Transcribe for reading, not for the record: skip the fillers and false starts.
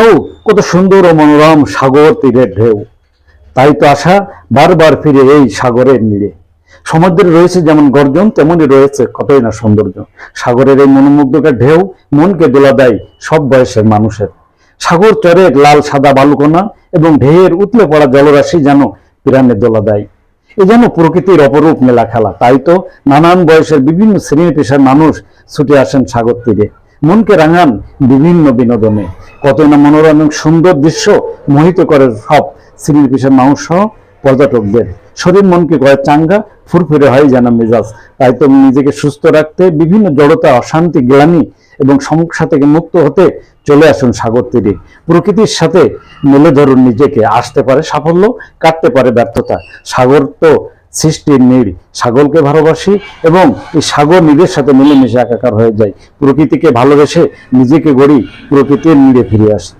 ও কত সুন্দর ও মনোরম সাগর তীরের ঢেউ। তাই তো আশা বারবার ফিরে এই সাগরের নীড়ে। সমুদ্রে রয়েছে যেমন গর্জন, তেমনই রয়েছে কতই না সৌন্দর্য। সাগরের এই মনোমুগ্ধকর ঢেউ মনকে দোলা দেয় সব বয়সের মানুষের। সাগর চরের লাল সাদা বালুকণা এবং ঢেউয়ের উতলে পড়া জলরাশি যেন প্রাণে দোলা দেয়। এ যেন প্রকৃতির অপরূপ মেলা খেলা। তাই তো নানান বয়সের বিভিন্ন শ্রেণী পেশার মানুষ ছুটে আসেন সাগর তীরে, মনকে রাঙান বিভিন্ন বিনোদনে। কত না মনোরম এবং সুন্দর দৃশ্য মোহিত করে সব শ্রেণী পেশার মানুষ সহ পর্যটকদের। শরীর মনকে করে চাঙ্গা, ফুরফুরে হয় যেন মেজাজ। তাই তো নিজেকে সুস্থ রাখতে, বিভিন্ন জড়তা, অশান্তি, গ্লানি এবং সমস্যা থেকে মুক্ত হতে চলে আসুন সাগর তীরে। প্রকৃতির সাথে মেলে ধরুন নিজেকে। আসতে পারে সাফল্য, কাটতে পারে ব্যর্থতা। সাগর তো সৃষ্টির নীড়। সাগরকে ভালোবাসি এবং এই সাগর নিজের সাথে মিলেমিশে একাকার হয়ে যায়। প্রকৃতিকে ভালোবেসে নিজেকে গড়ি, প্রকৃতির নীড়ে ফিরে আসি।